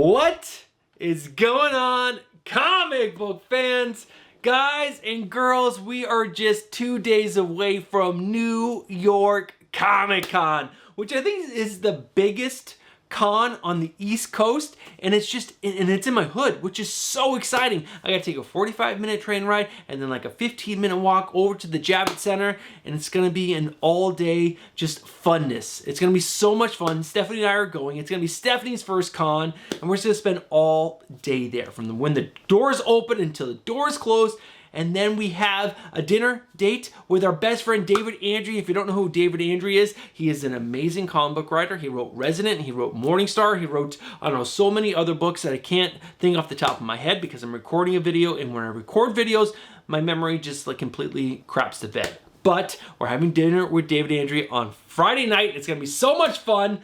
What is going on, comic book fans? Guys and girls, we are just 2 days away from New York Comic Con, which I think is the biggest con on the East Coast, and it's in my hood, which is so exciting. I gotta take a 45-minute train ride and then like a 15-minute walk over to the Javits Center, and it's gonna be an all-day just funness. It's gonna be so much fun. Stephanie and I are going. It's gonna be Stephanie's first con, and we're just gonna spend all day there from when the doors open until the doors close. And then we have a dinner date with our best friend, David Andrew. If you don't know who David Andrew is, he is an amazing comic book writer. He wrote Resident, he wrote Morningstar, he wrote, I don't know, so many other books that I can't think off the top of my head because I'm recording a video, and when I record videos, my memory just like completely craps to bed. But we're having dinner with David Andrew on Friday night. It's gonna be so much fun.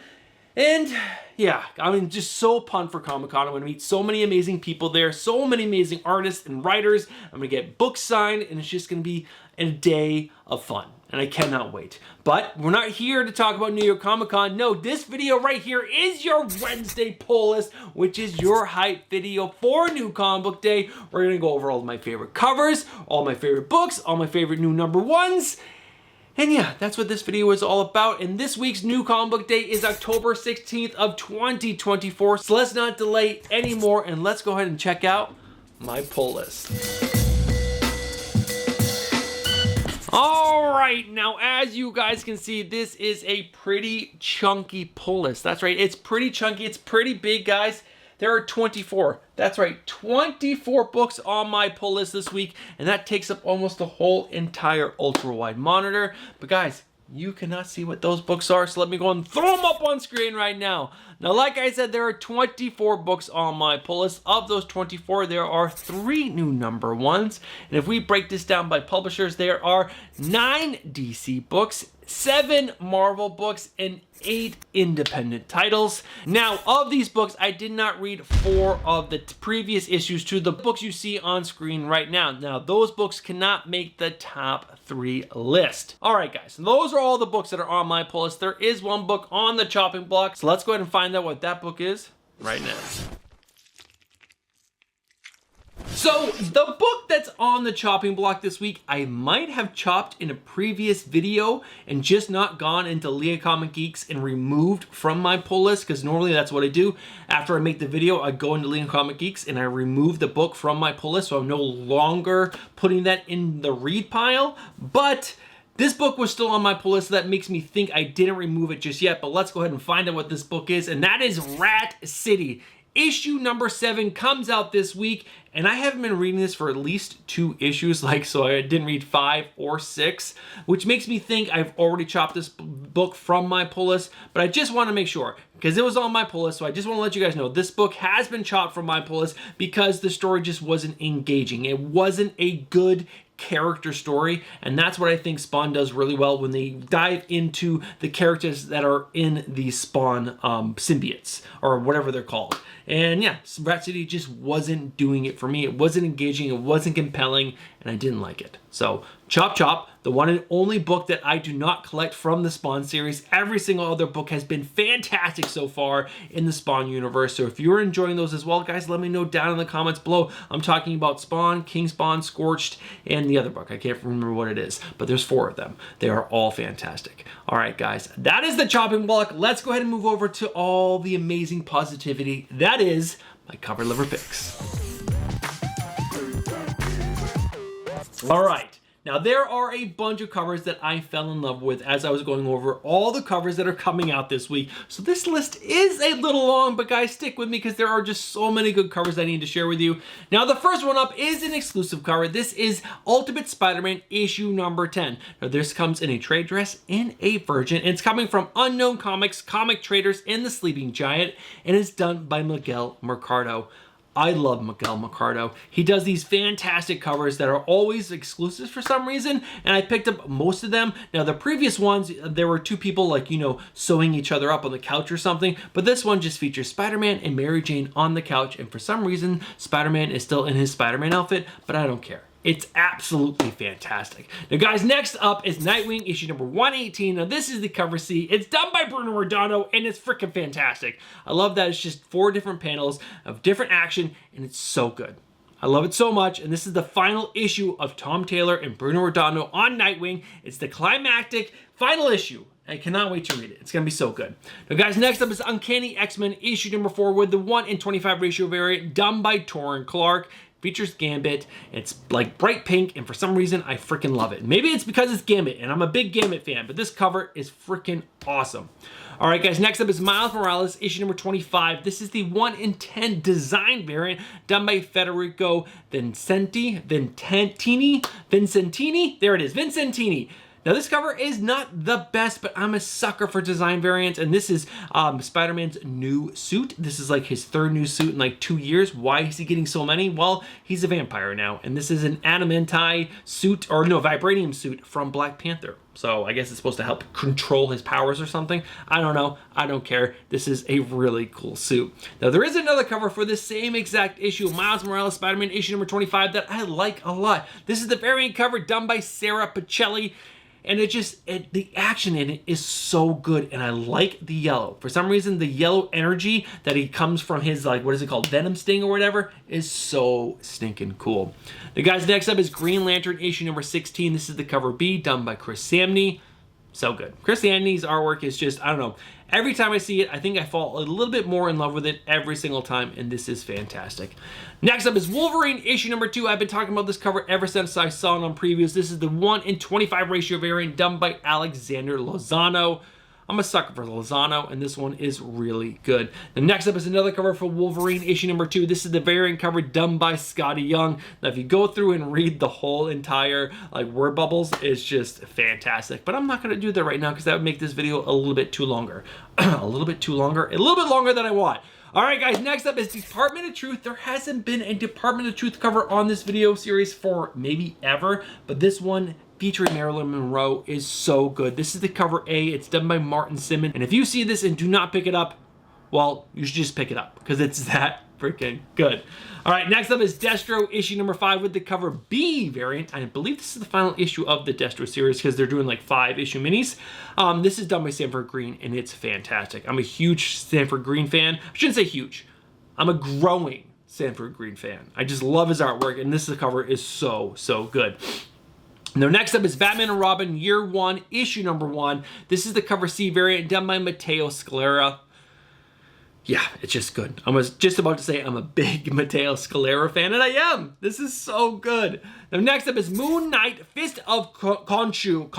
And yeah, I'm just so pumped for Comic-Con. I'm gonna meet so many amazing people there, so many amazing artists and writers. I'm gonna get books signed, and it's just gonna be a day of fun, and I cannot wait. But we're not here to talk about New York Comic-Con. No, this video right here is your Wednesday pull list, which is your hype video for New Comic Book Day. We're gonna go over all of my favorite covers, all my favorite books, all my favorite new #1s. And yeah, that's what this video is all about. And this week's New Comic Book Day is October 16th of 2024. So let's not delay anymore, and let's go ahead and check out my pull list. All right, now as you guys can see, this is a pretty chunky pull list. That's right, it's pretty chunky, it's pretty big, guys. There are 24, that's right, 24 books on my pull list this week, and that takes up almost the whole entire ultra-wide monitor. But guys, you cannot see what those books are, so let me go and throw them up on screen right now. Now, like I said, there are 24 books on my pull list. Of those 24, there are 3 new #1s, and if we break this down by publishers, there are 9 DC books, 7 Marvel books, and 8 independent titles. Now, of these books, I did not read 4 of the previous issues to the books you see on screen right now. Now, those books cannot make the top 3 list. All right, guys, those are all the books that are on my pull list. There is one book on the chopping block, so let's go ahead and find out what that book is right now. So, the book that's on the chopping block this week, I might have chopped in a previous video and just not gone into Leah Comic Geeks and removed from my pull list, because normally that's what I do. After I make the video, I go into Leah Comic Geeks and I remove the book from my pull list, so I'm no longer putting that in the read pile. But this book was still on my pull list, so that makes me think I didn't remove it just yet. But let's go ahead and find out what this book is, and that is Rat City. Issue #7 comes out this week, and I haven't been reading this for at least 2 issues, so I didn't read 5 or 6, which makes me think I've already chopped this book from my pull list, but I just want to make sure, because it was on my pull list, so I just want to let you guys know this book has been chopped from my pull list because the story just wasn't engaging. It wasn't a good character story, and that's what I think Spawn does really well when they dive into the characters that are in the Spawn symbiotes, or whatever they're called. And yeah, Rat City just wasn't doing it for me. It wasn't engaging, it wasn't compelling, and I didn't like it. So, chop chop, the one and only book that I do not collect from the Spawn series. Every single other book has been fantastic so far in the Spawn universe. So if you're enjoying those as well, guys, let me know down in the comments below. I'm talking about Spawn, King Spawn, Scorched, and the other book. I can't remember what it is, but there's 4 of them. They are all fantastic. All right, guys, that is the chopping block. Let's go ahead and move over to all the amazing positivity that is my cover liver picks. All right. Now, there are a bunch of covers that I fell in love with as I was going over all the covers that are coming out this week. So this list is a little long, but guys, stick with me because there are just so many good covers I need to share with you. Now, the first one up is an exclusive cover. This is Ultimate Spider-Man issue #10. Now, this comes in a trade dress in a virgin, and it's coming from Unknown Comics, Comic Traders, and The Sleeping Giant, and it's done by Miguel Mercado. I love Miguel Mercado. He does these fantastic covers that are always exclusives for some reason, and I picked up most of them. Now, the previous ones, there were 2 people like, sewing each other up on the couch or something, but this one just features Spider-Man and Mary Jane on the couch, and for some reason, Spider-Man is still in his Spider-Man outfit, but I don't care. It's absolutely fantastic. Now, guys, next up is Nightwing issue number 118. Now, this is the cover C. It's done by Bruno Redondo, and it's freaking fantastic. I love that it's just 4 different panels of different action, and it's so good. I love it so much, and this is the final issue of Tom Taylor and Bruno Redondo on Nightwing. It's the climactic final issue. I cannot wait to read it. It's going to be so good. Now, guys, next up is Uncanny X-Men issue number 4 with the 1/25 ratio variant done by Torrin Clark. Features Gambit. It's like bright pink, and for some reason, I freaking love it. Maybe it's because it's Gambit, and I'm a big Gambit fan, but this cover is freaking awesome. All right, guys, next up is Miles Morales, issue number 25. This is the 1/10 design variant done by Federico Vincentini. There it is, Vincentini. Now, this cover is not the best, but I'm a sucker for design variants, and this is Spider-Man's new suit. This is like his 3rd new suit in like 2 years. Why is he getting so many? Well, he's a vampire now, and this is an adamantine suit, or no, vibranium suit from Black Panther. So I guess it's supposed to help control his powers or something. I don't know. I don't care. This is a really cool suit. Now, there is another cover for the same exact issue of Miles Morales Spider-Man issue number 25 that I like a lot. This is the variant cover done by Sarah Pacelli. And the action in it is so good, and I like the yellow. For some reason, the yellow energy that he comes from his, like, what is it called, Venom Sting or whatever, is so stinking cool. The guys, next up is Green Lantern issue number 16. This is the cover B, done by Chris Samney. So good. Chris Samney's artwork is just, I don't know. Every time I see it, I think I fall a little bit more in love with it every single time, and this is fantastic. Next up is Wolverine issue number 2. I've been talking about this cover ever since I saw it on previews. This is the 1/25 ratio variant done by Alexander Lozano. I'm a sucker for Lozano, and this one is really good. The next up is another cover for Wolverine issue number 2. This is the variant cover done by Scotty Young. Now, if you go through and read the whole entire word bubbles, it's just fantastic. But I'm not going to do that right now because that would make this video a little bit too longer. A little bit longer than I want. All right, guys, next up is Department of Truth. There hasn't been a Department of Truth cover on this video series for maybe ever, but this one featuring Marilyn Monroe is so good. This is the cover A. It's done by Martin Simmons. And if you see this and do not pick it up, well, you should just pick it up because it's that freaking good. All right, next up is Destro issue number 5 with the cover B variant. I believe this is the final issue of the Destro series because they're doing like 5-issue minis. This is done by Sanford Green, and it's fantastic. I'm a huge Sanford Green fan. I shouldn't say huge. I'm a growing Sanford Green fan. I just love his artwork, and this cover is so, so good. Now, next up is Batman and Robin Year 1, issue number 1. This is the cover C variant done by Matteo Scalera. Yeah, it's just good. I was just about to say I'm a big Matteo Scalera fan, and I am. This is so good. Now, next up is Moon Knight, Fist of Khonshu,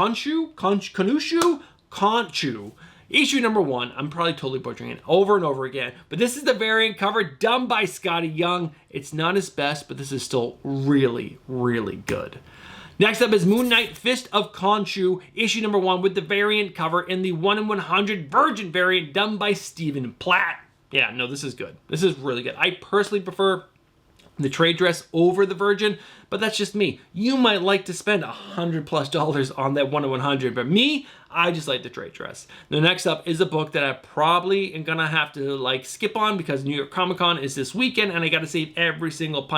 issue number 1. I'm probably totally butchering it over and over again, but this is the variant cover done by Scotty Young. It's not his best, but this is still really, really good. Next up is Moon Knight, Fist of Khonshu, issue number 1 with the variant cover in the 1/100 Virgin variant done by Stephen Platt. Yeah, no, this is good. This is really good. I personally prefer the trade dress over the Virgin, but that's just me. You might like to spend $100+ on that 1/100, but me, I just like the trade dress. The next up is a book that I probably am gonna have to skip on because New York Comic Con is this weekend, and I gotta save every single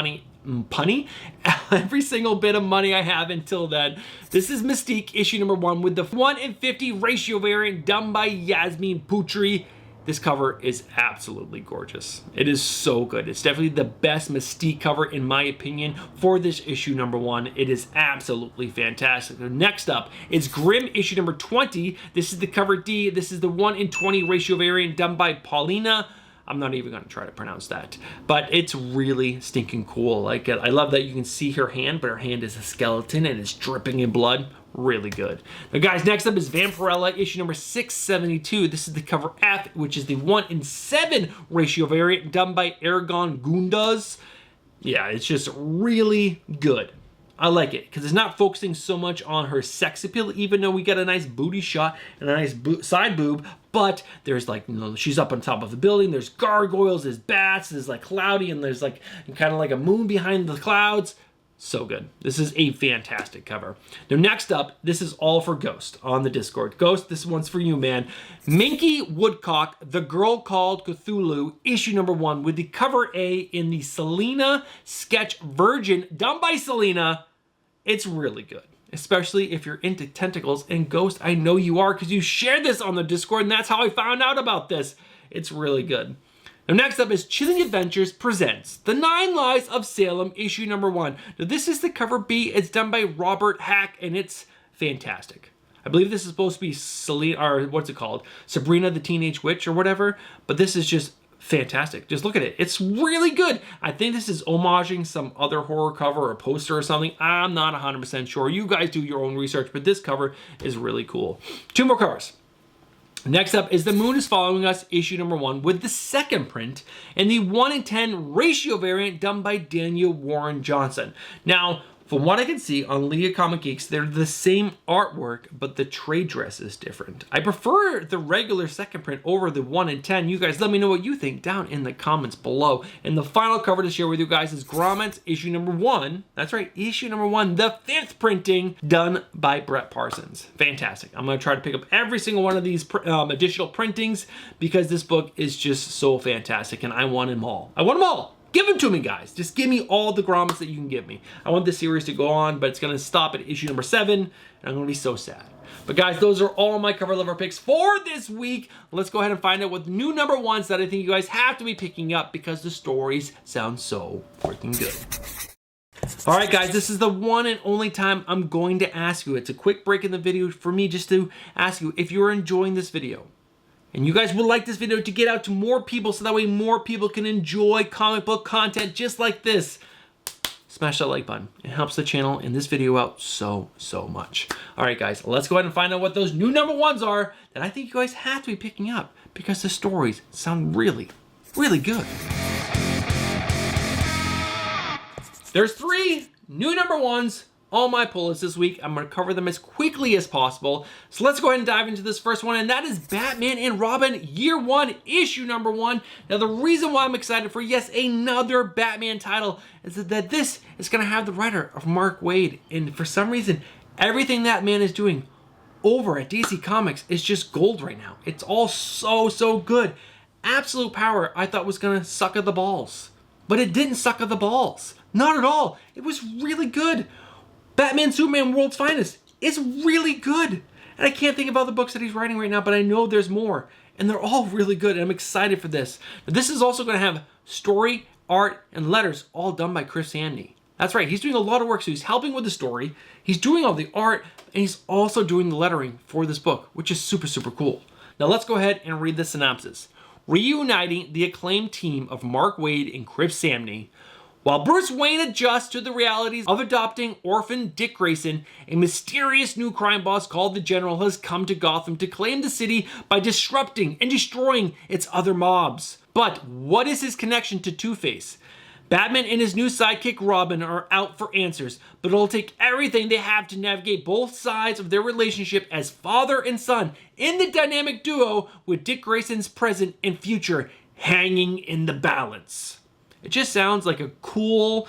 every single bit of money I have until then. This is Mystique issue number 1 with the 1/50 ratio variant done by Yasmin Putri. This cover is absolutely gorgeous. It is so good. It's definitely the best Mystique cover, in my opinion, for this issue number 1. It is absolutely fantastic. Next up is Grimm issue number 20. This is the cover D. This is the 1/20 ratio variant done by Paulina. I'm not even going to try to pronounce that, but it's really stinking cool. I love that you can see her hand, but her hand is a skeleton and it's dripping in blood. Really good. Now, guys, next up is Vampirella issue number 672. This is the cover F, which is the 1/7 ratio variant done by Aragon Gundas. Yeah, it's just really good. I like it because it's not focusing so much on her sex appeal, even though we get a nice booty shot and a nice side boob, but there's she's up on top of the building, there's gargoyles, there's bats, there's cloudy, and there's kind of like a moon behind the clouds. So good. This is a fantastic cover. Now, next up, this is all for Ghost on the Discord. Ghost, this one's for you, man. Minky Woodcock, The Girl Called Cthulhu, issue number 1 with the cover A in the Selena sketch Virgin done by Selena. It's really good, especially if you're into tentacles and ghosts. I know you are because you shared this on the Discord, and that's how I found out about this. It's really good. Now, next up is Chilling Adventures presents The 9 Lives of Salem, issue number 1. Now, this is the cover B. It's done by Robert Hack, and it's fantastic. I believe this is supposed to be Sabrina the Teenage Witch or whatever, but this is just fantastic. Just look at it. It's really good. I think this is homaging some other horror cover or poster or something. I'm not 100% sure. You guys do your own research, but this cover is really cool. 2 more covers. Next up is The Moon is Following Us, issue number 1, with the second print and the 1:10 ratio variant done by Daniel Warren Johnson. Now, from what I can see on Leah Comic Geeks, they're the same artwork, but the trade dress is different. I prefer the regular second print over the 1:10. You guys let me know what you think down in the comments below. And the final cover to share with you guys is Grommets, issue number 1. That's right, issue number 1, the 5th printing, done by Brett Parsons. Fantastic. I'm going to try to pick up every single one of these additional printings because this book is just so fantastic, and I want them all. I want them all. Give them to me, guys. Just give me all the grommets that you can give me. I want this series to go on, but it's going to stop at issue number 7, and I'm going to be so sad. But guys, those are all my cover lover picks for this week. Let's go ahead and find out what new number 1s that I think you guys have to be picking up because the stories sound so freaking good. All right, guys, this is the one and only time I'm going to ask you. It's a quick break in the video for me just to ask you if you're enjoying this video. And you guys would like this video to get out to more people so that way more people can enjoy comic book content just like this. Smash that like button. It helps the channel and this video out so much. All right, guys, let's go ahead and find out what those new number 1s are that I think you guys have to be picking up because the stories sound really good. There's 3 new number 1s on my pull list this week. I'm going to cover them as quickly as possible. So let's go ahead and dive into this first one, and that is Batman and Robin Year 1, issue number 1. Now, the reason why I'm excited for, yes, another Batman title is that this is going to have the writer of Mark Waid, and for some reason, everything that man is doing over at DC Comics is just gold right now. It's all so good. Absolute Power, I thought was going to suck at the balls, but it didn't suck at the balls. Not at all. It was really good. Batman Superman World's Finest is really good. And I can't think of all the books that he's writing right now, but I know there's more. And they're all really good, and I'm excited for this. Now, this is also going to have story, art, and letters all done by Chris Samney. That's right, he's doing a lot of work, so he's helping with the story, he's doing all the art, and he's also doing the lettering for this book, which is super cool. Now let's go ahead and read the synopsis. Reuniting the acclaimed team of Mark Waid and Chris Samney, while Bruce Wayne adjusts to the realities of adopting orphan Dick Grayson, a mysterious new crime boss called the General has come to Gotham to claim the city by disrupting and destroying its other mobs. But what is his connection to Two-Face? Batman and his new sidekick Robin are out for answers, but it'll take everything they have to navigate both sides of their relationship as father and son in the dynamic duo with Dick Grayson's present and future hanging in the balance. It just sounds like a cool,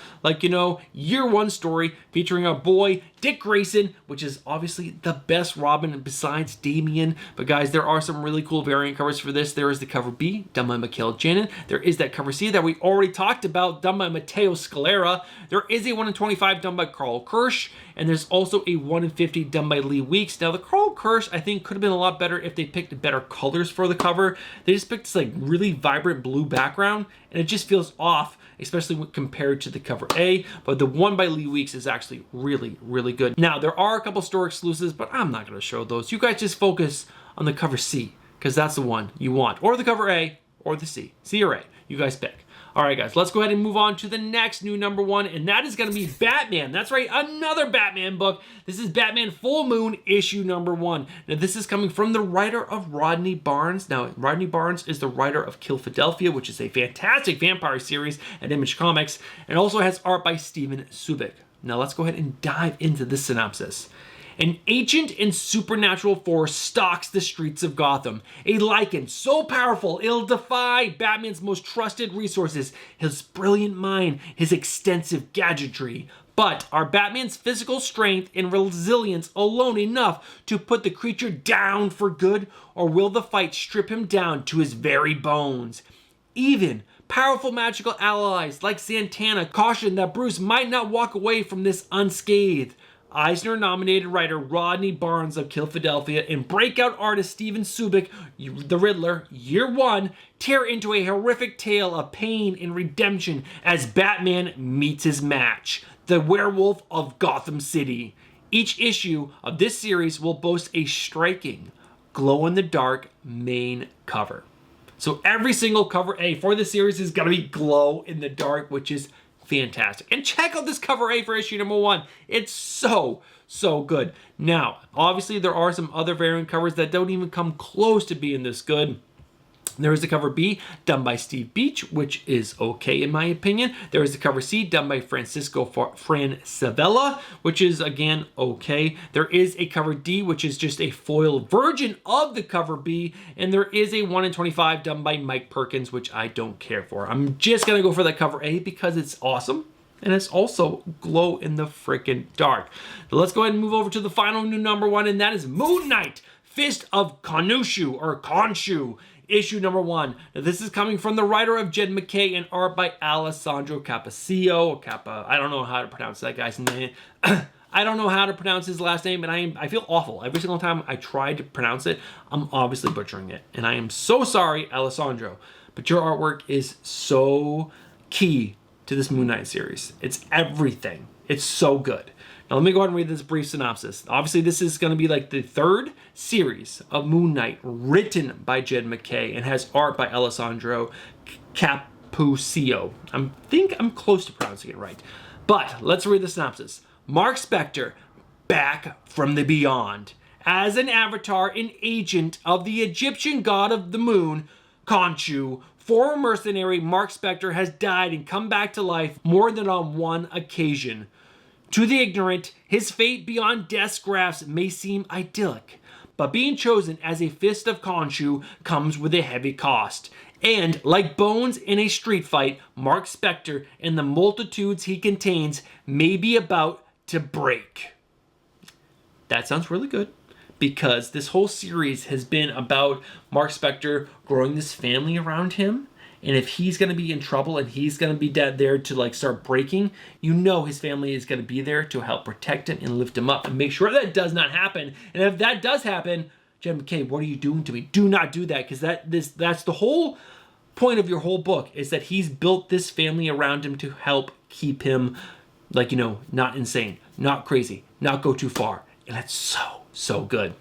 year 1 story featuring our boy, Dick Grayson, which is obviously the best Robin besides Damian. But guys, there are some really cool variant covers for this. There is the cover B, done by Miguel Janin. There is that cover C that we already talked about, done by Matteo Scalera. There is a 1/25 done by Carl Kirsch. And there's also a 1/50 done by Lee Weeks. Now, the Carl Kirsch, I think, could have been a lot better if they picked better colors for the cover. They just picked this really vibrant blue background, and it just feels off, especially when compared to the cover A. But the one by Lee Weeks is actually really good. Now, there are a couple store exclusives, but I'm not going to show those. You guys just focus on the cover C, because that's the one you want. Or the cover A, or the C. C or A. You guys pick. All right, guys, let's go ahead and move on to the next new number 1, and that is going to be Batman. That's right, another Batman book. This is Batman Full Moon, issue number 1. Now, this is coming from the writer of Rodney Barnes. Now, Rodney Barnes is the writer of Kill Philadelphia, which is a fantastic vampire series at Image Comics, and also has art by Steven Subik. Now, let's go ahead and dive into this synopsis. An ancient and supernatural force stalks the streets of Gotham. A Lycan so powerful it'll defy Batman's most trusted resources, his brilliant mind, his extensive gadgetry. But are Batman's physical strength and resilience alone enough to put the creature down for good, or will the fight strip him down to his very bones? Even powerful magical allies like Santana caution that Bruce might not walk away from this unscathed. Eisner-nominated writer Rodney Barnes of Kill Philadelphia and breakout artist Steven Subic, the Riddler, Year One, tear into a horrific tale of pain and redemption as Batman meets his match, the Werewolf of Gotham City. Each issue of this series will boast a striking, glow-in-the-dark main cover. So every single cover A for the series is going to be glow-in-the-dark, which is fantastic. And check out this cover A for issue number 1. It's so good. Now, obviously there are some other variant covers that don't even come close to being this good. There is the cover B done by Steve Beach, which is okay in my opinion. There is the cover C done by Francisco Francavilla, which is again okay. There is a cover D, which is just a foil version of the cover B, and there is a 1 in 25 done by Mike Perkins, which I don't care for. I'm just gonna go for that cover A because it's awesome. And it's also glow in the freaking dark. So let's go ahead and move over to the final new number 1, and that is Moon Knight, Fist of Khonshu, or Khonshu. Issue number 1. Now, this is coming from the writer of Jed MacKay and art by Alessandro Cappuccio. I don't know how to pronounce that guy's name. I don't know how to pronounce his last name, and I feel awful. Every single time I try to pronounce it, I'm obviously butchering it. And I am so sorry, Alessandro. But your artwork is so key to this Moon Knight series. It's everything. It's so good. Now, let me go ahead and read this brief synopsis. Obviously, this is going to be like the 3rd series of Moon Knight written by Jed MacKay and has art by Alessandro Cappuccio. I think I'm close to pronouncing it right. But let's read the synopsis. Mark Spector, back from the beyond. As an avatar and agent of the Egyptian god of the moon, Khonshu, former mercenary Mark Spector has died and come back to life more than on one occasion. To the ignorant, his fate beyond death's grasp may seem idyllic, but being chosen as a Fist of Khonshu comes with a heavy cost. And, like bones in a street fight, Mark Spector and the multitudes he contains may be about to break. That sounds really good, because this whole series has been about Mark Spector growing this family around him. And if he's going to be in trouble and he's going to be there to like start breaking, you know his family is going to be there to help protect him and lift him up and make sure that does not happen. And if that does happen, Jed MacKay, what are you doing to me? Do not do that, because that's the whole point of your whole book, is that he's built this family around him to help keep him, like, you know, not insane, not crazy, not go too far. And that's so good.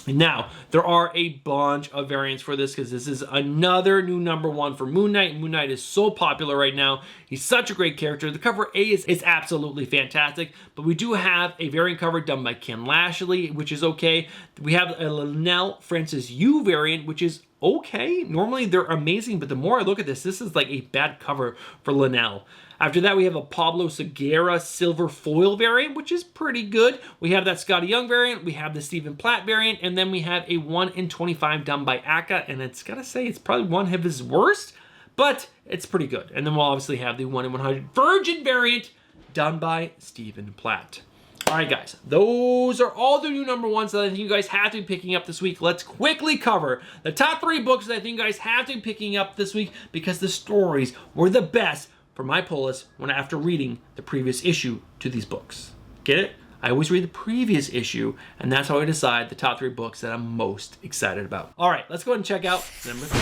Now, there are a bunch of variants for this because this is another new number 1 for Moon Knight. Moon Knight is so popular right now. He's such a great character. The cover A is absolutely fantastic, but we do have a variant cover done by Ken Lashley, which is okay. We have a Linnell Francis Yu variant, which is okay. Normally, they're amazing, but the more I look at this is like a bad cover for Linnell. After that, we have a Pablo Segura silver foil variant, which is pretty good. We have that Scotty Young variant, we have the Stephen Platt variant, and then we have a 1 in 25 done by Aka, and it's gotta say, it's probably one of his worst, but it's pretty good. And then we'll obviously have the 1 in 100 Virgin variant done by Stephen Platt. All right, guys, those are all the new number 1s that I think you guys have to be picking up this week. Let's quickly cover the top 3 books that I think you guys have to be picking up this week because the stories were the best for my pull list after reading the previous issue to these books. Get it? I always read the previous issue, and that's how I decide the top 3 books that I'm most excited about. All right, let's go ahead and check out number 3.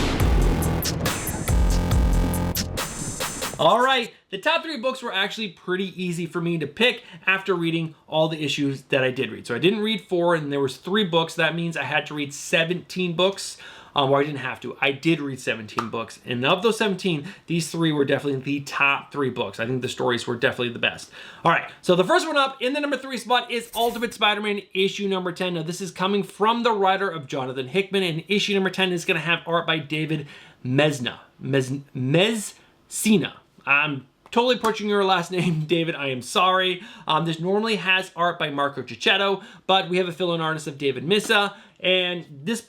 All right, the top 3 books were actually pretty easy for me to pick after reading all the issues that I did read. So I didn't read 4, and there was 3 books. That means I had to read 17 books. Or I didn't have to. I did read 17 books. And of those 17, these 3 were definitely the top 3 books. I think the stories were definitely the best. All right, so the first one up in the number 3 spot is Ultimate Spider-Man issue number 10. Now, this is coming from the writer of Jonathan Hickman, and issue number 10 is going to have art by David Messina. I'm totally butchering your last name, David. I am sorry. This normally has art by Marco Cicchetto, but we have a fill-in artist of David Missa, and this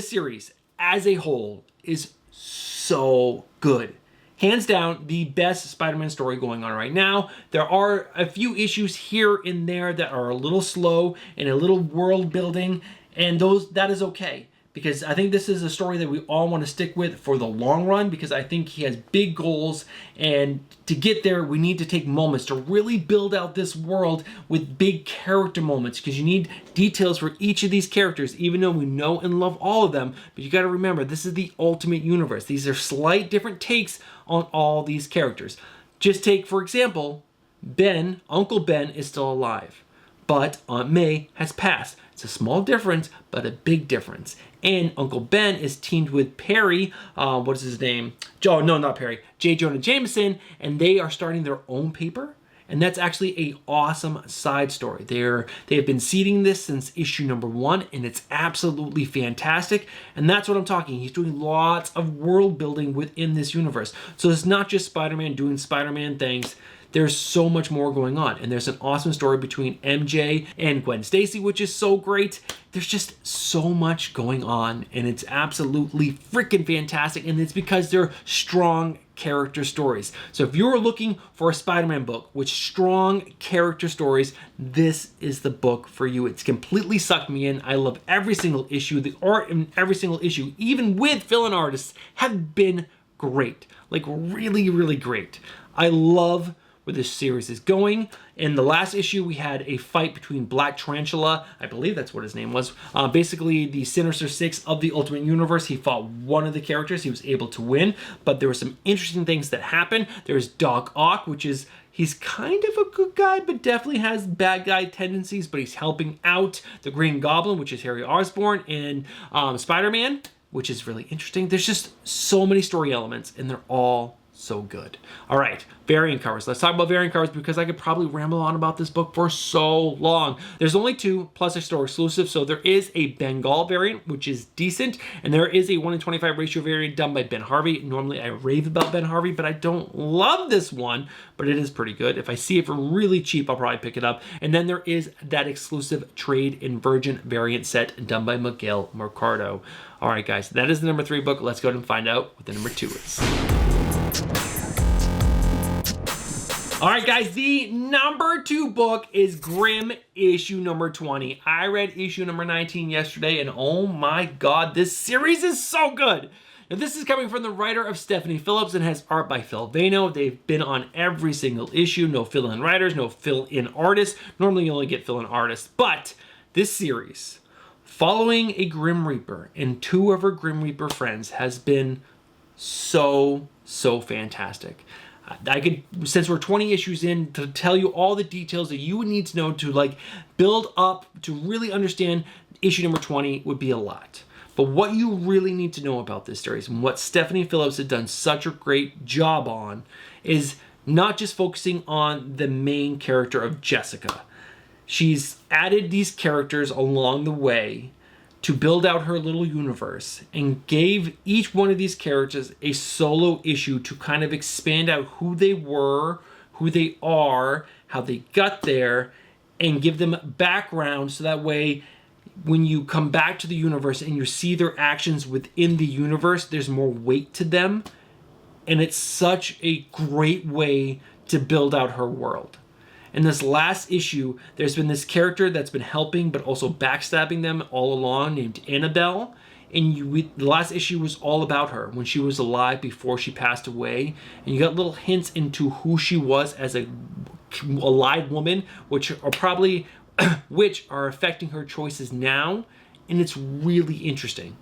series as a whole is so good. Hands down, the best Spider-Man story going on right now. There are a few issues here and there that are a little slow and a little world building, and that is okay. because I think this is a story that we all want to stick with for the long run, because I think he has big goals, and to get there we need to take moments to really build out this world with big character moments, because you need details for each of these characters, even though we know and love all of them. But you got to remember, this is the Ultimate Universe. These are slight different takes on all these characters. Just take, for example, Ben. Uncle Ben is still alive, but Aunt May has passed. It's a small difference, but a big difference. And Uncle Ben is teamed with Perry, what is his name? Oh, no, not Perry. J. Jonah Jameson, and they are starting their own paper. And that's actually a awesome side story. They have been seeding this since issue number 1, and it's absolutely fantastic. And that's what I'm talking. He's doing lots of world building within this universe. So it's not just Spider-Man doing Spider-Man things. There's so much more going on, and there's an awesome story between MJ and Gwen Stacy, which is so great. There's just so much going on, and it's absolutely freaking fantastic, and it's because they're strong character stories. So if you're looking for a Spider-Man book with strong character stories, this is the book for you. It's completely sucked me in. I love every single issue. The art in every single issue, even with fill-in artists, have been great. Like really, really great. I love where this series is going. In the last issue, we had a fight between Black Tarantula, I believe that's what his name was, basically the Sinister Six of the Ultimate Universe. He fought one of the characters. He was able to win, but there were some interesting things that happened. There's Doc Ock, which is, he's kind of a good guy, but definitely has bad guy tendencies, but he's helping out the Green Goblin, which is Harry Osborn, and Spider-Man, which is really interesting. There's just so many story elements, and they're all so good. All right, variant covers. Let's talk about variant covers, because I could probably ramble on about this book for so long. There's only 2 plus a store exclusive. So there is a Bengal variant, which is decent, and there is a 1-in-25 ratio variant done by Ben Harvey. Normally I rave about Ben Harvey, but I don't love this one, but it is pretty good. If I see it for really cheap, I'll probably pick it up. And then there is that exclusive trade in Virgin variant set done by Miguel Mercado. All right, guys, that is the number 3 book. Let's go ahead and find out what the number 2 is. All right, guys, the number 2 book is Grimm issue number 20. I read issue number 19 yesterday, and oh my God, this series is so good. Now, this is coming from the writer of Stephanie Phillips and has art by Phil Vano. They've been on every single issue. No fill-in writers, no fill-in artists. Normally, you only get fill-in artists, but this series, following a Grim Reaper and 2 of her Grim Reaper friends, has been so fantastic. I could, since we're 20 issues in, to tell you all the details that you would need to know to like build up, to really understand issue number 20 would be a lot. But what you really need to know about this series, and what Stephanie Phillips has done such a great job on, is not just focusing on the main character of Jessica. She's added these characters along the way to build out her little universe, and gave each one of these characters a solo issue to kind of expand out who they were, who they are, how they got there, and give them background, so that way when you come back to the universe and you see their actions within the universe, there's more weight to them. And it's such a great way to build out her world. In this last issue, there's been this character that's been helping but also backstabbing them all along, named Annabelle. And the last issue was all about her when she was alive before she passed away. And you got little hints into who she was as a alive woman, which are probably which are affecting her choices now. And it's really interesting.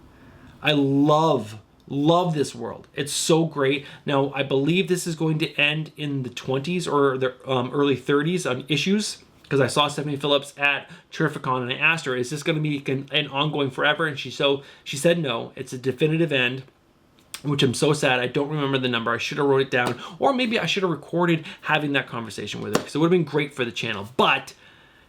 I love this world. It's so great. Now, I believe this is going to end in the 20s or the early 30s on issues, because I saw Stephanie Phillips at Terrificon and I asked her, is this going to be an ongoing forever? And she said no, it's a definitive end, which I'm so sad. I don't remember the number. I should have wrote it down, or maybe I should have recorded having that conversation with her, because it would have been great for the channel. But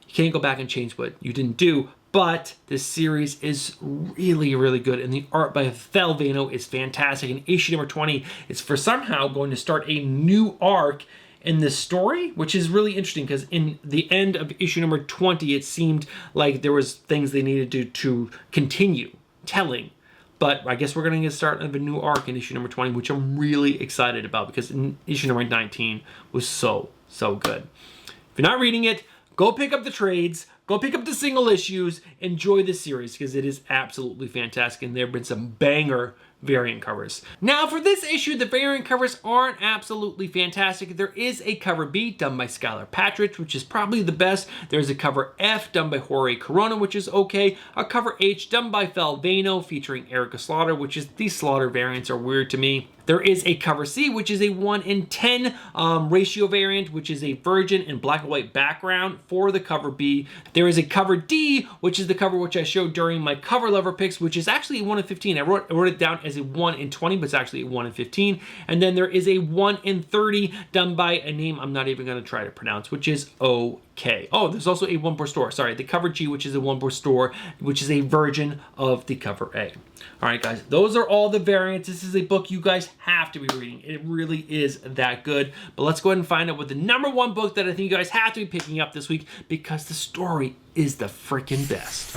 you can't go back and change what you didn't do. But this series is really, really good, and the art by Phil Vano is fantastic. And issue number 20 is for somehow going to start a new arc in this story, which is really interesting, because in the end of issue number 20, it seemed like there was things they needed to continue telling. But I guess we're going to get started of a new arc in issue number 20, which I'm really excited about, because issue number 19 was so good. If you're not reading it, go pick up the trades. Go pick up the single issues, enjoy the series because it is absolutely fantastic and there have been some banger variant covers. Now for this issue, the variant covers aren't absolutely fantastic. There is a cover B done by Skylar Patridge, which is probably the best. There's a cover F done by Jorge Corona, which is okay. A cover H done by Falvano featuring Erica Slaughter, which is, these Slaughter variants are weird to me. There is a cover C, which is a 1:10 ratio variant, which is a virgin and black and white background for the cover B. There is a cover D, which is the cover which I showed during my cover lover picks, which is actually a 1:15. I wrote it down as a 1:20, but it's actually a 1:15. And then there is a 1:30 done by a name I'm not even going to try to pronounce, which is OK. Oh, there's also a One Per Store. Sorry, the cover G, which is a One Per Store, which is a version of the cover A. All right, guys, those are all the variants. This is a book you guys have to be reading. It really is that good. But let's go ahead and find out what the #1 book that I think you guys have to be picking up this week, because the story is the freaking best.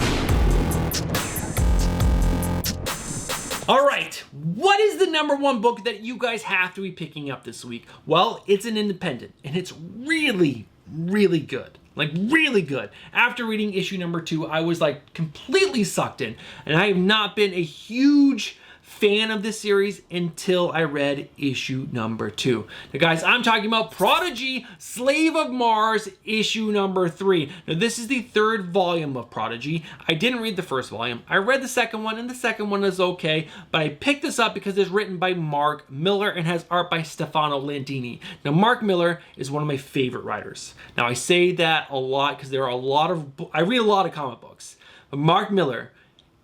All right, what is the #1 book that you guys have to be picking up this week? Well, it's an independent, and it's really, really good. Like, really good. After reading issue #2, I was like completely sucked in, and I have not been a huge fan of this series until I read issue #2. Now guys, I'm talking about Prodigy Slave of Mars issue #3. Now this is the 3rd volume of Prodigy. I didn't read the 1st volume. I read the 2nd one, and the 2nd one is okay, but I picked this up because it's written by Mark Miller and has art by Stefano Landini. Now Mark Miller is one of my favorite writers. Now I say that a lot because there are a lot of, I read a lot of comic books, but Mark Miller,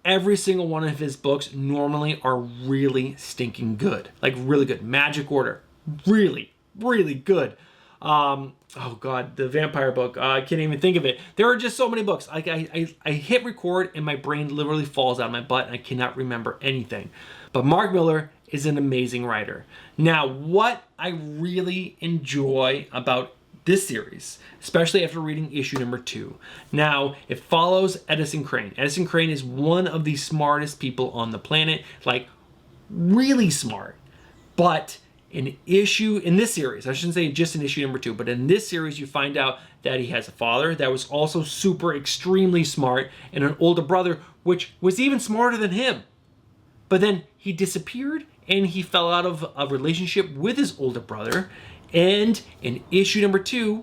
every single one of his books normally are really stinking good. Like really good. Magic Order, really, really good. Oh God, the vampire book, I can't even think of it. There are just so many books. Like I hit record and my brain literally falls out of my butt and I cannot remember anything. But Mark Miller is an amazing writer. Now, what I really enjoy about this series, especially after reading issue #2. Now, it follows Edison Crane. Edison Crane is one of the smartest people on the planet, like really smart. But in this series, I shouldn't say just in issue #2, but in this series, you find out that he has a father that was also super extremely smart and an older brother, which was even smarter than him. But then he disappeared and he fell out of a relationship with his older brother. And in issue #2,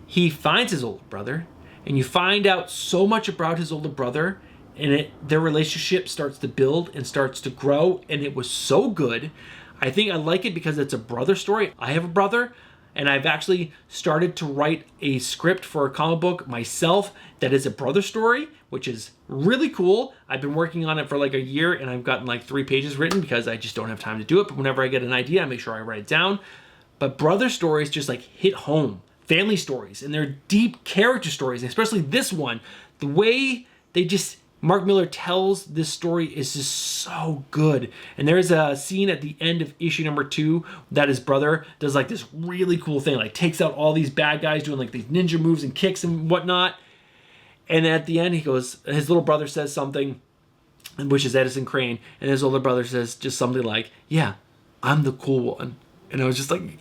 he finds his older brother, and you find out so much about his older brother, and their relationship starts to build and starts to grow, and it was so good. I think I like it because it's a brother story. I have a brother, and I've actually started to write a script for a comic book myself that is a brother story, which is really cool. I've been working on it for like a year, and I've gotten like 3 pages written because I just don't have time to do it, but whenever I get an idea, I make sure I write it down. But brother stories just like hit home. Family stories, and they're deep character stories, and especially this one. The way Mark Miller tells this story is just so good. And there's a scene at the end of issue #2 that his brother does like this really cool thing, like takes out all these bad guys doing like these ninja moves and kicks and whatnot. And at the end he goes, his little brother says something, which is Edison Crane, and his older brother says just something like, "Yeah, I'm the cool one." And I was just like,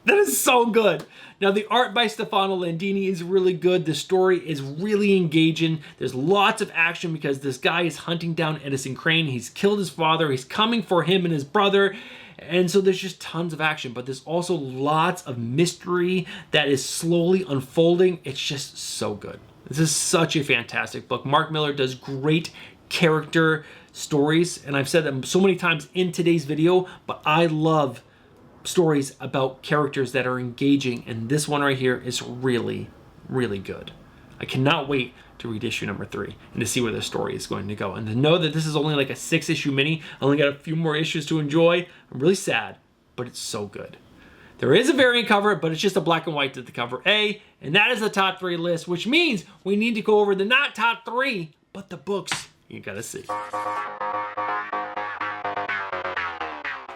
that is so good. Now, the art by Stefano Landini is really good. The story is really engaging. There's lots of action because this guy is hunting down Edison Crane. He's killed his father. He's coming for him and his brother. And so there's just tons of action, but there's also lots of mystery that is slowly unfolding. It's just so good. This is such a fantastic book. Mark Miller does great character stories, and I've said them so many times in today's video, but I love stories about characters that are engaging, and this one right here is really, really good. I cannot wait to read issue #3 and to see where the story is going to go. And to know that this is only like a 6-issue mini, I only got a few more issues to enjoy. I'm really sad, but it's so good. There is a variant cover, but it's just a black and white to the cover A, and that is the top 3 list, which means we need to go over the not top 3, but the books you gotta see.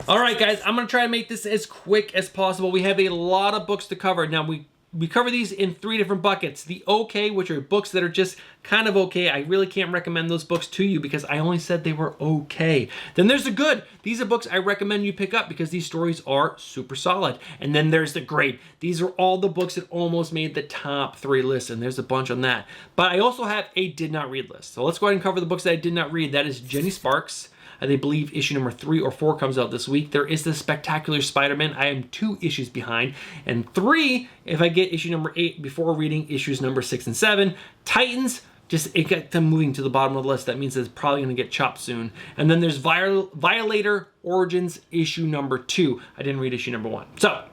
All right, guys, I'm going to try to make this as quick as possible. We have a lot of books to cover. Now, we we cover these in 3 different buckets. The okay, which are books that are just kind of okay. I really can't recommend those books to you because I only said they were okay. Then there's the good. These are books I recommend you pick up because these stories are super solid. And then there's the great. These are all the books that almost made the top 3 lists, and there's a bunch on that. But I also have a did not read list. So let's go ahead and cover the books that I did not read. That is Jenny Sparks. I believe issue number 3 or 4 comes out this week. There is the Spectacular Spider-Man. I am 2 issues behind. And 3, if I get issue number 8 before reading issues number 6 and 7. Titans, just it got them moving to the bottom of the list. That means it's probably going to get chopped soon. And then there's Violator Origins issue number 2. I didn't read issue number 1. So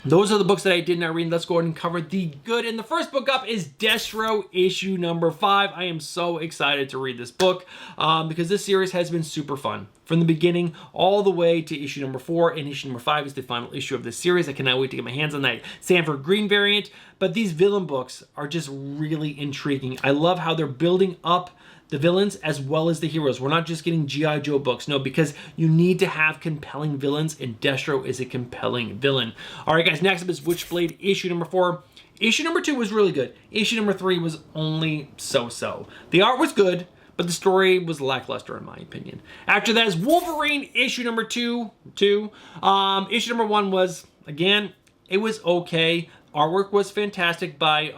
those are the books that I did not read. Let's go ahead and cover the good. And the first book up is Destro issue number 5. I am so excited to read this book because this series has been super fun. From the beginning all the way to issue number 4, and issue number 5 is the final issue of this series. I cannot wait to get my hands on that Sanford Green variant. But these villain books are just really intriguing. I love how they're building up the villains as well as the heroes. We're not just getting G.I. Joe books, no, because you need to have compelling villains, and Destro is a compelling villain. All right, guys, next up is Witchblade issue number 4. Issue number 2 was really good. Issue number 3 was only so-so. The art was good, but the story was lackluster in my opinion. After that is Wolverine issue number 2. Issue number 1 was, again, it was okay. Artwork was fantastic by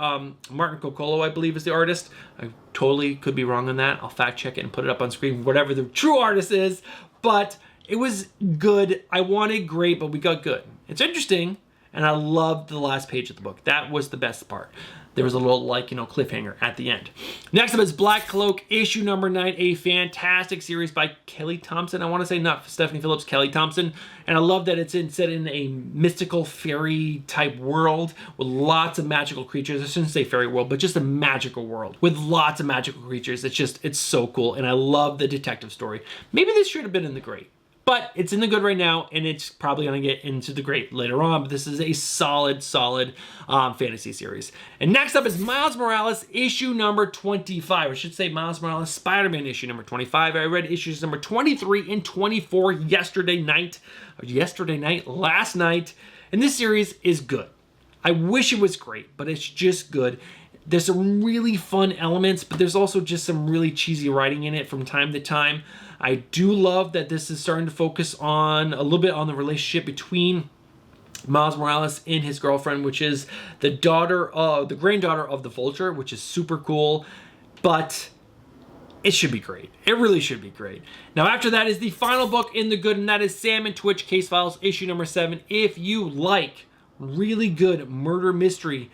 Martin Coccolo, I believe is the artist. I totally could be wrong on that. I'll fact check it and put it up on screen, whatever the true artist is. But it was good. I wanted great, but we got good. It's interesting, and I loved the last page of the book. That was the best part. There was a little, cliffhanger at the end. Next up is Black Cloak, issue number 9, a fantastic series by Kelly Thompson. I want to say not Stephanie Phillips, Kelly Thompson. And I love that it's set in a mystical fairy type world with lots of magical creatures. I shouldn't say fairy world, but just a magical world with lots of magical creatures. It's so cool. And I love the detective story. Maybe this should have been in the great. But it's in the good right now, and it's probably going to get into the great later on. But this is a solid fantasy series. And next up is Miles Morales, issue number 25. I should say Miles Morales Spider-Man, issue number 25. I read issues number 23 and 24 last night. And this series is good. I wish it was great, but it's just good. There's some really fun elements, but there's also just some really cheesy writing in it from time to time. I do love that this is starting to focus on a little bit on the relationship between Miles Morales and his girlfriend, which is the granddaughter of the Vulture, which is super cool. But it should be great. It really should be great. Now, after that is the final book in the good, and that is Sam and Twitch Case Files, issue number 7. If you like really good murder mystery,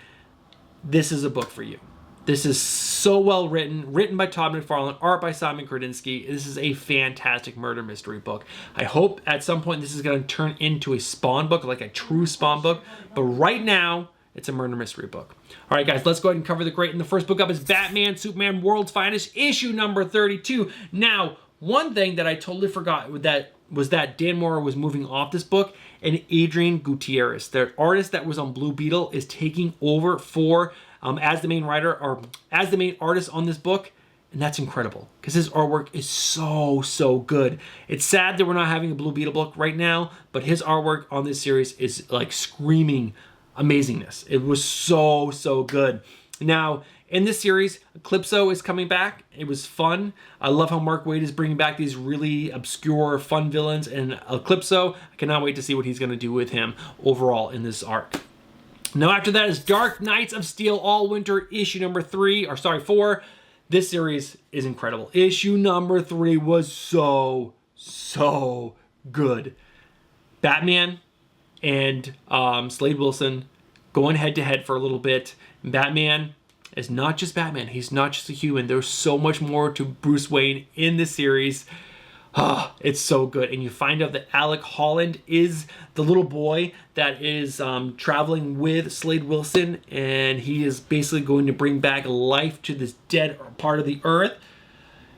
this is a book for you. This is so well written by Todd McFarlane, art by Simon Kredinsky. This is a fantastic murder mystery book. I hope at some point this is going to turn into a Spawn book, like a true Spawn book. But right now, it's a murder mystery book. All right, guys, let's go ahead and cover the great. And the first book up is Batman, Superman, World's Finest, issue number 32. Now, one thing that I totally forgot was that Dan Mora was moving off this book, and Adrian Gutierrez, the artist that was on Blue Beetle, is taking over for as the main writer or as the main artist on this book. And that's incredible because his artwork is so good. It's sad that we're not having a Blue Beetle book right now, but his artwork on this series is like screaming amazingness. It was so good. Now, in this series, Eclipso is coming back. It was fun. I love how Mark Waid is bringing back these really obscure, fun villains in Eclipso. I cannot wait to see what he's going to do with him overall in this arc. Now, after that is Dark Knights of Steel All Winter, issue number 4. This series is incredible. Issue number 3 was so good. Batman and Slade Wilson going head to head for a little bit. Batman is not just Batman. He's not just a human. There's so much more to Bruce Wayne in this series. It's so good. And you find out that Alec Holland is the little boy that is traveling with Slade Wilson, and he is basically going to bring back life to this dead part of the earth.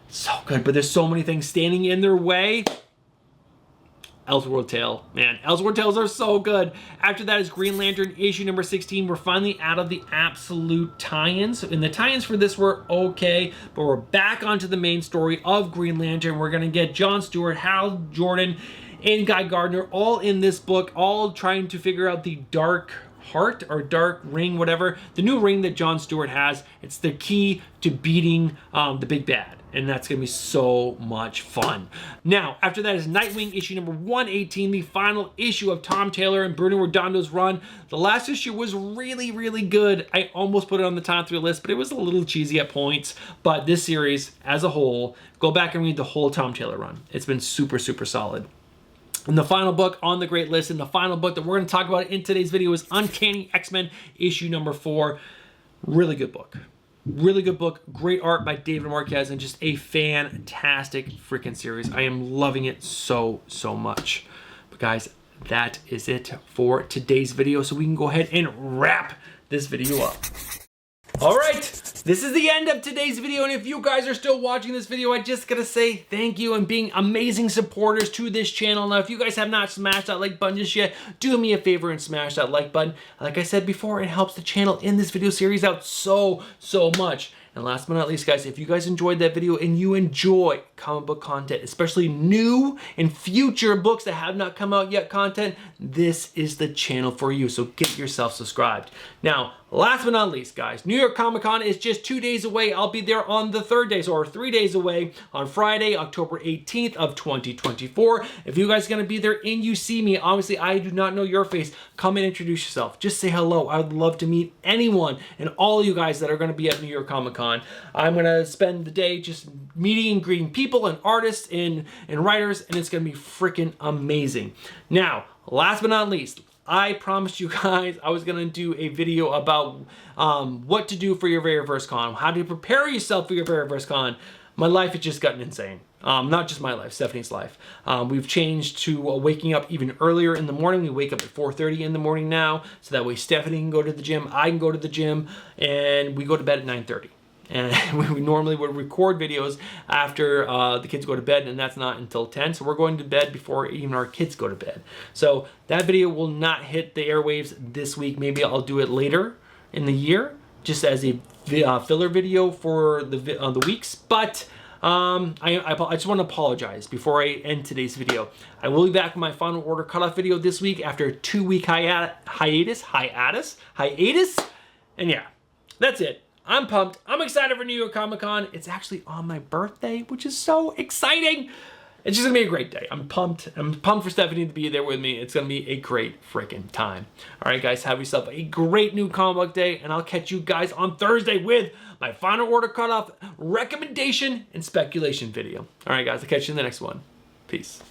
So good, but there's so many things standing in their way. Elseworld Tale, man, Elseworld Tales are so good. After that is Green Lantern, issue number 16. We're finally out of the absolute tie-ins, and the tie-ins for this were okay, but we're back onto the main story of Green Lantern. We're gonna get John Stewart, Hal Jordan, and Guy Gardner all in this book, all trying to figure out the Dark Heart or Dark Ring, whatever. The new ring that Jon Stewart has. It's the key to beating the big bad. And that's going to be so much fun. Now, after that is Nightwing issue number 118, the final issue of Tom Taylor and Bruno Redondo's run. The last issue was really, really good. I almost put it on the top 3 list, but it was a little cheesy at points. But this series, as a whole, go back and read the whole Tom Taylor run. It's been super, super solid. And the final book on the great list, and the final book that we're going to talk about in today's video is Uncanny X-Men issue number 4. Really good book. Really good book, great art by David Marquez, and just a fantastic freaking series. I am loving it so, so much. But guys, that is it for today's video, so we can go ahead and wrap this video up. All right, this is the end of today's video, and if you guys are still watching this video, I just gotta say thank you and being amazing supporters to this channel. Now, if you guys have not smashed that like button just yet, do me a favor and smash that like button. Like I said before, it helps the channel in this video series out so, so much. And last but not least, guys, if you guys enjoyed that video and you enjoy comic book content, especially new and future books that have not come out yet content, this is the channel for you. So get yourself subscribed. Now, last but not least, guys, New York Comic Con is just 2 days away. I'll be there on the 3rd day, or 3 days away on Friday, October 18th of 2024. If you guys are going to be there and you see me, obviously I do not know your face, come and introduce yourself. Just say hello. I would love to meet anyone and all of you guys that are going to be at New York Comic Con. I'm going to spend the day just meeting and greeting people and artists and writers, and it's going to be freaking amazing. Now, last but not least, I promised you guys I was going to do a video about what to do for your very first con, how to prepare yourself for your very first con. My life has just gotten insane. Not just my life, Stephanie's life. We've changed to waking up even earlier in the morning. We wake up at 4:30 in the morning now, so that way Stephanie can go to the gym, I can go to the gym, and we go to bed at 9:30. And we normally would record videos after the kids go to bed, and that's not until 10. So we're going to bed before even our kids go to bed. So that video will not hit the airwaves this week. Maybe I'll do it later in the year, just as a filler video for the weeks. But I just want to apologize before I end today's video. I will be back with my final order cutoff video this week after a 2-week hiatus. And yeah, that's it. I'm pumped. I'm excited for New York Comic Con. It's actually on my birthday, which is so exciting. It's just gonna be a great day. I'm pumped. I'm pumped for Stephanie to be there with me. It's gonna be a great freaking time. All right, guys, have yourself a great new comic book day, and I'll catch you guys on Thursday with my final order cutoff recommendation and speculation video. All right, guys, I'll catch you in the next one. Peace.